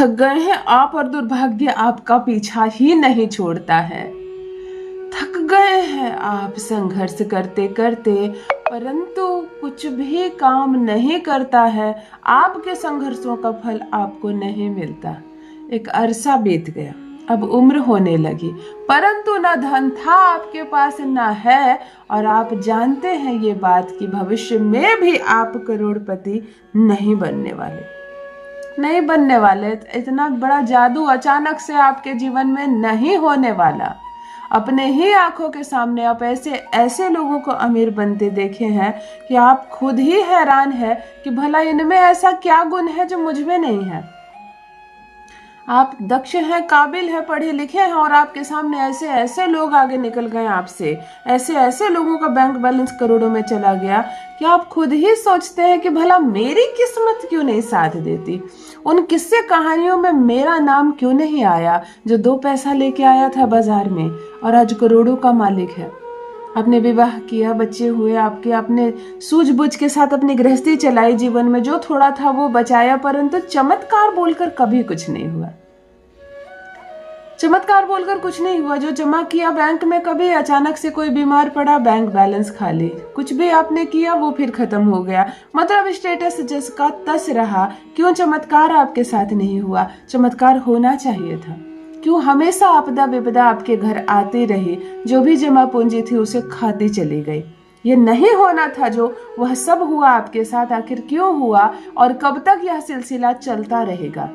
थक गए हैं आप और दुर्भाग्य आपका पीछा ही नहीं छोड़ता है। थक गए हैं आप संघर्ष करते करते, परंतु कुछ भी काम नहीं करता है। आपके संघर्षों का फल आपको नहीं मिलता। एक अरसा बीत गया, अब उम्र होने लगी, परंतु न धन था आपके पास न है। और आप जानते हैं ये बात कि भविष्य में भी आप करोड़पति नहीं बनने वाले। इतना बड़ा जादू अचानक से आपके जीवन में नहीं होने वाला। अपने ही आंखों के सामने आप ऐसे लोगों को अमीर बनते देखे हैं कि आप खुद ही हैरान है कि भला इनमें ऐसा क्या गुण है जो मुझ में नहीं है। आप दक्ष हैं, काबिल हैं, पढ़े लिखे हैं, और आपके सामने ऐसे लोग आगे निकल गए आपसे। ऐसे लोगों का बैंक बैलेंस करोड़ों में चला गया कि आप खुद ही सोचते हैं कि भला मेरी किस्मत क्यों नहीं साथ देती। उन किस्से कहानियों में मेरा नाम क्यों नहीं आया जो 2 पैसा लेके आया था बाजार में और आज करोड़ों का मालिक है। आपने विवाह किया, बच्चे हुए आपके, आपने सूझबूझ के साथ अपनी गृहस्थी चलाई, जीवन में जो थोड़ा था वो बचाया, परंतु चमत्कार बोलकर कभी कुछ नहीं हुआ। जो जमा किया बैंक में, कभी अचानक से कोई बीमार पड़ा, बैंक बैलेंस खाली। कुछ भी आपने किया वो फिर खत्म हो गया। मतलब स्टेटस जिसका तस रहा। क्यों चमत्कार आपके साथ नहीं हुआ? चमत्कार होना चाहिए था। क्यों हमेशा आपदा विपदा आपके घर आती रही, जो भी जमा पूंजी थी उसे खाती चली गई? ये नहीं होना था जो वह सब हुआ आपके साथ। आखिर क्यों हुआ और कब तक यह सिलसिला चलता रहेगा?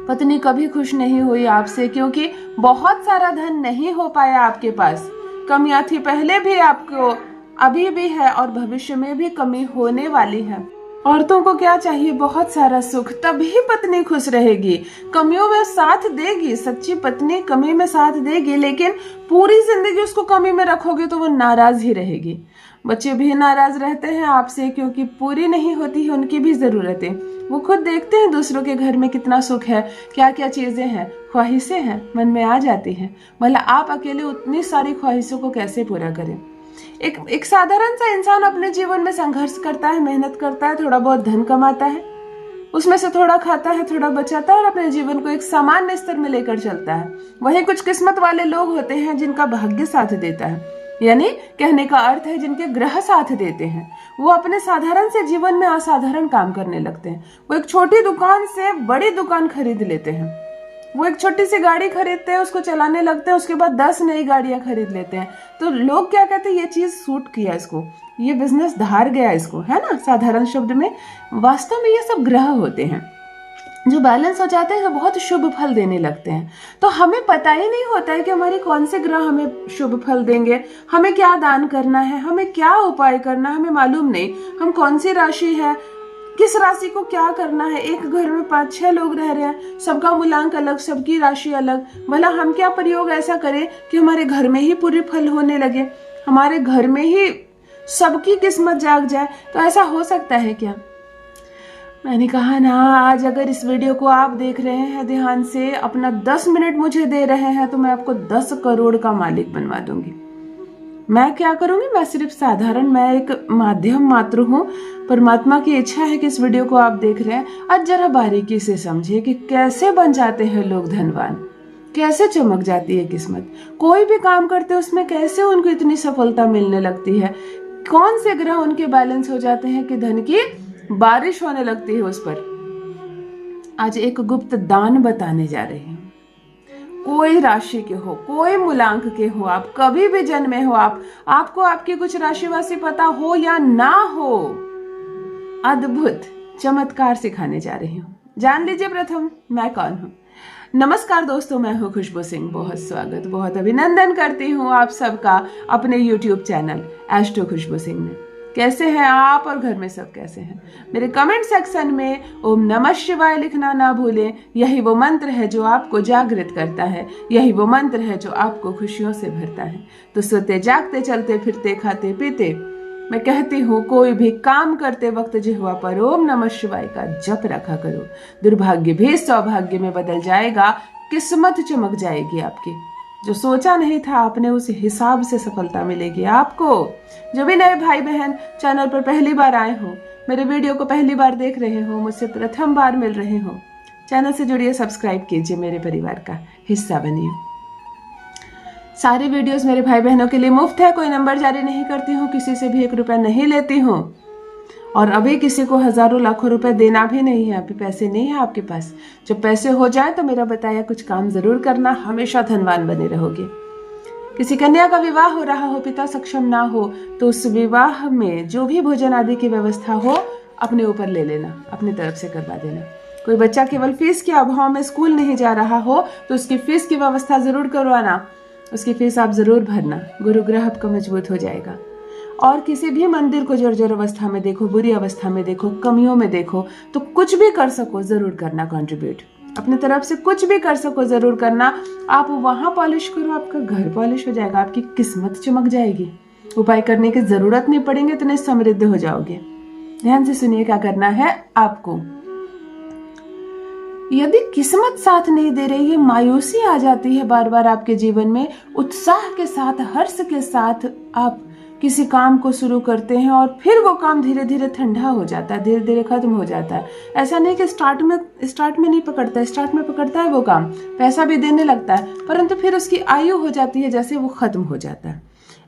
पत्नी कभी खुश नहीं हुई आपसे क्योंकि बहुत सारा धन नहीं हो पाया आपके पास। कमियां थी पहले भी, आपको अभी भी है और भविष्य में भी कमी होने वाली है। औरतों को क्या चाहिए? बहुत सारा सुख, तभी पत्नी खुश रहेगी, कमियों में साथ देगी। सच्ची पत्नी कमी में साथ देगी, लेकिन पूरी जिंदगी उसको कमी में रखोगे तो वो नाराज ही रहेगी। बच्चे भी नाराज रहते हैं आपसे क्योंकि पूरी नहीं होती है उनकी भी जरूरतें। वो खुद देखते हैं दूसरों के घर में कितना सुख है, क्या क्या चीजें हैं, ख्वाहिशें हैं, मन में आ जाती हैं। भला आप अकेले उतनी सारी ख्वाहिशों को कैसे पूरा करें? एक साधारण सा इंसान अपने जीवन में संघर्ष करता है, मेहनत करता है, थोड़ा बहुत धन कमाता है, उसमें से थोड़ा खाता है, थोड़ा बचाता है और अपने जीवन को एक सामान्य स्तर में लेकर चलता है। वहीं कुछ किस्मत वाले लोग होते हैं जिनका भाग्य साथ देता है, यानी कहने का अर्थ है जिनके ग्रह साथ देते हैं। वो अपने साधारण से जीवन में असाधारण काम करने लगते हैं। वो एक छोटी दुकान से बड़ी दुकान खरीद लेते हैं। वो एक छोटी सी गाड़ी खरीदते हैं, उसको चलाने लगते हैं, उसके बाद 10 नई गाड़ियां खरीद लेते हैं। तो लोग क्या कहते हैं? ये चीज सूट किया इसको, ये बिजनेस धार गया इसको, है ना, साधारण शब्द में। वास्तव में ये सब ग्रह होते हैं जो बैलेंस हो जाते हैं, बहुत शुभ फल देने लगते हैं। तो हमें पता ही नहीं होता है कि हमारे कौन से ग्रह हमें शुभ फल देंगे, हमें क्या दान करना है, हमें क्या उपाय करना है, हमें मालूम नहीं। हम कौन सी राशि है, किस राशि को क्या करना है। एक घर में 5-6 लोग रह रहे हैं, सबका मूलांक अलग, सबकी राशि अलग। भला हम क्या प्रयोग ऐसा करें कि हमारे घर में ही पूरे फल होने लगे, हमारे घर में ही सबकी किस्मत जाग जाए? तो ऐसा हो सकता है क्या? मैंने कहा ना, आज अगर इस वीडियो को आप देख रहे हैं ध्यान से, अपना 10 मिनट मुझे दे रहे हैं, तो मैं आपको 10 करोड़ का मालिक बनवा दूंगी। मैं क्या करूंगी? मैं सिर्फ साधारण, मैं एक माध्यम मात्र हूँ। परमात्मा की इच्छा है कि इस वीडियो को आप देख रहे हैं। आज जरा बारीकी से समझिए कि कैसे बन जाते हैं लोग धनवान, कैसे चमक जाती है किस्मत। कोई भी काम करते हैं उसमें कैसे उनको इतनी सफलता मिलने लगती है। कौन से ग्रह उनके बैलेंस हो जाते हैं कि धन की बारिश होने लगती है उस पर। आज एक गुप्त दान बताने जा रही हूँ। कोई राशि के हो, कोई मूलांक के हो, आप कभी भी जन्मे हो, आपको आपकी कुछ राशि वासी पता हो या ना हो, अद्भुत चमत्कार सिखाने जा रही हूँ। जान लीजिए प्रथम मैं कौन हूँ। नमस्कार दोस्तों, मैं हूँ खुशबू सिंह। बहुत स्वागत, बहुत अभिनंदन करती हूँ आप सबका अपने YouTube चैनल एस्ट्रो खुशबू सिंह में। कैसे हैं आप और घर में सब कैसे हैं? मेरे कमेंट सेक्शन में ओम नमः शिवाय लिखना ना भूलें। यही वो मंत्र है जो आपको जागृत करता है, यही वो मंत्र है जो आपको खुशियों से भरता है। तो सोते जागते, चलते फिरते, खाते पीते, मैं कहती हूँ कोई भी काम करते वक्त जिह्वा पर ओम नमः शिवाय का जप रखा करो। दुर्भाग्य भी सौभाग्य में बदल जाएगा, किस्मत चमक जाएगी आपकी। जो सोचा नहीं था आपने, उस हिसाब से सफलता मिलेगी आपको। जो भी नए भाई बहन चैनल पर पहली बार आए हो, मेरे वीडियो को पहली बार देख रहे हो, मुझसे प्रथम बार मिल रहे हो, चैनल से जुड़िए, सब्सक्राइब कीजिए, मेरे परिवार का हिस्सा बनिए। सारी वीडियोस मेरे भाई बहनों के लिए मुफ्त है, कोई नंबर जारी नहीं करती हूँ, किसी से भी 1 रुपया नहीं लेती हूँ और अभी किसी को हजारों लाखों रुपए देना भी नहीं है। अभी पैसे नहीं है आपके पास, जब पैसे हो जाए तो मेरा बताया कुछ काम जरूर करना, हमेशा धनवान बने रहोगे। किसी कन्या का विवाह हो रहा हो, पिता सक्षम ना हो, तो उस विवाह में जो भी भोजन आदि की व्यवस्था हो अपने ऊपर ले लेना, अपनी तरफ से करवा देना। कोई बच्चा केवल फीस के अभाव में स्कूल नहीं जा रहा हो तो उसकी फीस की व्यवस्था जरूर करवाना, उसकी फीस आप जरूर भरना, गुरु ग्रह आपका मजबूत हो जाएगा। और किसी भी मंदिर को जर्जर अवस्था में देखो, बुरी अवस्था में देखो, कमियों में देखो, तो कुछ भी कर सको जरूर करना, कंट्रीब्यूट अपनी तरफ से कुछ भी कर सको जरूर करना। आप वहां पॉलिश करो, आपका घर पॉलिश हो जाएगा, आपकी किस्मत चमक जाएगी, उपाय करने की जरूरत नहीं पड़ेंगे, इतने समृद्ध हो जाओगे। ध्यान से सुनिए क्या करना है आपको। यदि किस्मत साथ नहीं दे रही है, मायूसी आ जाती है बार बार आपके जीवन में, उत्साह के साथ, हर्ष के साथ आप किसी काम को शुरू करते हैं और फिर वो काम धीरे धीरे ठंडा हो जाता है, धीरे धीरे खत्म हो जाता है। ऐसा नहीं कि स्टार्ट में नहीं पकड़ता है, स्टार्ट में पकड़ता है वो काम, पैसा भी देने लगता है, परंतु फिर उसकी आयु हो जाती है जैसे वो खत्म हो जाता है।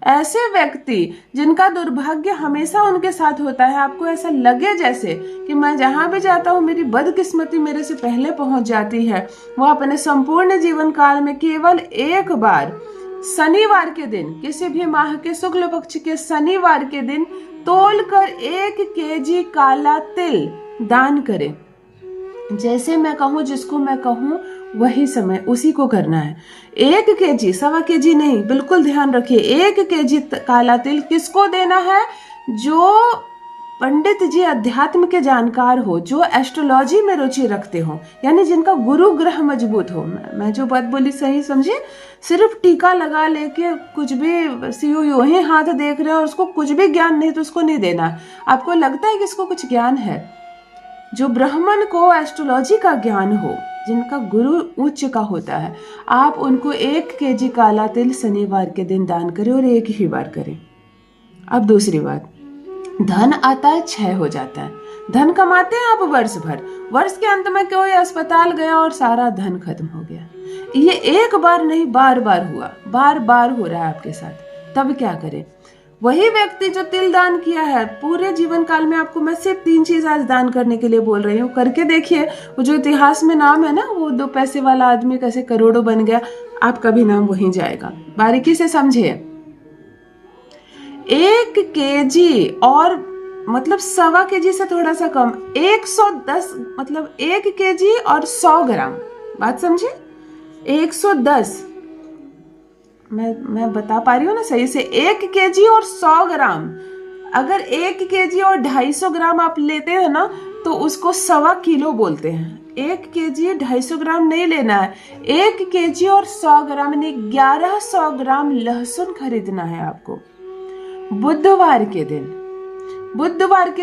ऐसे व्यक्ति जिनका दुर्भाग्य हमेशा उनके साथ होता है, आपको ऐसा लगे जैसे कि मैं जहां भी जाता हूं मेरी बदकिस्मती मेरे से पहले पहुंच जाती है, वो अपने संपूर्ण जीवन काल में केवल एक बार शनिवार के दिन, किसी भी माह के शुक्ल पक्ष के शनिवार के दिन तोलकर 1 केजी काला तिल दान करें। जैसे मैं कहूँ, जिसको मैं कहूँ वही समय उसी को करना है। 1 केजी, 1.25 केजी नहीं, बिल्कुल ध्यान रखिए। 1 केजी काला तिल किसको देना है? जो पंडित जी अध्यात्म के जानकार हो, जो एस्ट्रोलॉजी में रुचि रखते हो, यानी जिनका गुरु ग्रह मजबूत हो। मैं जो बात बोली सही समझे? सिर्फ टीका लगा लेके कुछ भी सीयू ही हाथ देख रहे हो और उसको कुछ भी ज्ञान नहीं तो उसको नहीं देना। आपको लगता है कि इसको कुछ ज्ञान है? जो ब्राह्मण को एस्ट्रोलॉजी का ज्ञान हो, जिनका गुरु उच्च का होता है, आप उनको 1 केजी काला तिल शनिवार के दिन दान करें और एक ही बार करें। अब दूसरी बात, धन आता है, क्षय हो जाता है। धन कमाते हैं आप वर्ष भर, वर्ष के अंत में कोई अस्पताल गया और सारा धन खत्म हो गया। ये एक बार नहीं, बार बार हुआ, बार बार हो रहा है आपके साथ। तब क्या करें? वही व्यक्ति जो तिल दान किया है, पूरे जीवन काल में आपको मैं सिर्फ 3 चीज आज दान करने के लिए बोल रही हूँ, करके देखिए। वो जो इतिहास में नाम है ना, वो 2 पैसे वाला आदमी कैसे करोड़ों बन गया, आपका भी नाम वहीं जाएगा। बारीकी से समझिए। 1 केजी और मतलब 1.25 केजी से थोड़ा सा कम, 110 मतलब 1 केजी और 100 ग्राम, बात समझे? 110, मैं बता पा रही हूँ ना सही से? 1 केजी और 100 ग्राम। अगर 1 केजी और 250 ग्राम आप लेते हैं ना तो उसको 1.25 किलो बोलते हैं। 1 केजी 250 ग्राम नहीं लेना है, 1 केजी और 100 ग्राम यानी 1100 ग्राम लहसुन खरीदना है आपको। बुधवार के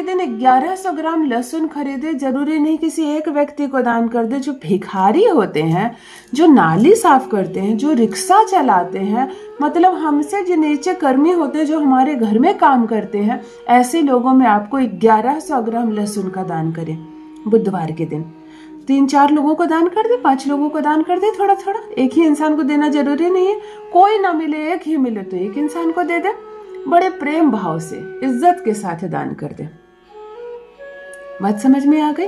दिन 1100 ग्राम लहसुन खरीदे। जरूरी नहीं किसी एक व्यक्ति को दान कर दे। जो भिखारी होते हैं, जो नाली साफ करते हैं, जो रिक्शा चलाते हैं, मतलब हमसे जो नीचे कर्मी होते हैं, जो हमारे घर में काम करते हैं, ऐसे लोगों में आपको 1100 ग्राम लहसुन का दान करें बुधवार के दिन। 3-4 लोगों को दान कर दे, 5 लोगों को दान कर दे, थोड़ा थोड़ा। एक ही इंसान को देना जरूरी नहीं है, कोई ना मिले, एक ही मिले तो एक इंसान को दे दे। बड़े प्रेम भाव से, इज्जत के साथ दान कर दे। बात समझ में आ गई?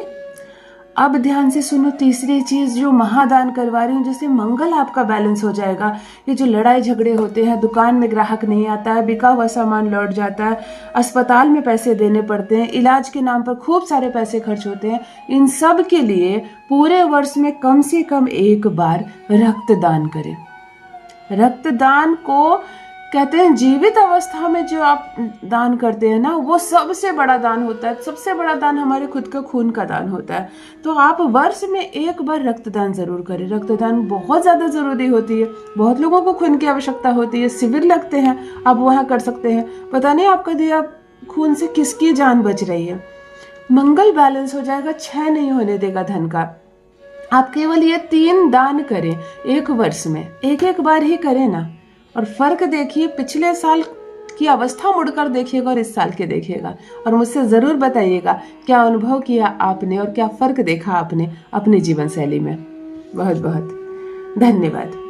अब ध्यान से सुनो, तीसरी चीज जो महादान करवा रही हूँ, जिससे मंगल आपका बैलेंस हो जाएगा। ये जो लड़ाई झगड़े होते हैं, दुकान में ग्राहक नहीं आता है, बिका हुआ सामान लौट जाता है, अस्पताल में पैसे देने पड़ते हैं, इलाज के नाम पर खूब सारे पैसे खर्च होते हैं, इन सब के लिए पूरे वर्ष में कम से कम एक बार रक्तदान करें। रक्तदान को कहते हैं जीवित अवस्था में जो आप दान करते हैं ना, वो सबसे बड़ा दान होता है। सबसे बड़ा दान हमारे खुद का खून का दान होता है। तो आप वर्ष में एक बार रक्तदान जरूर करें। रक्तदान बहुत ज्यादा जरूरी होती है। बहुत लोगों को खून की आवश्यकता होती है, शिविर लगते हैं, आप वहां कर सकते हैं। पता नहीं आपका दिया खून से किसकी जान बच रही है। मंगल बैलेंस हो जाएगा, क्षय नहीं होने देगा धन का। आप केवल ये 3 दान करें एक वर्ष में, एक बार ही करें ना। और फर्क देखिए, पिछले साल की अवस्था मुड़कर देखिएगा और इस साल के देखिएगा, और मुझसे ज़रूर बताइएगा क्या अनुभव किया आपने और क्या फ़र्क देखा आपने अपने जीवन शैली में। बहुत बहुत धन्यवाद।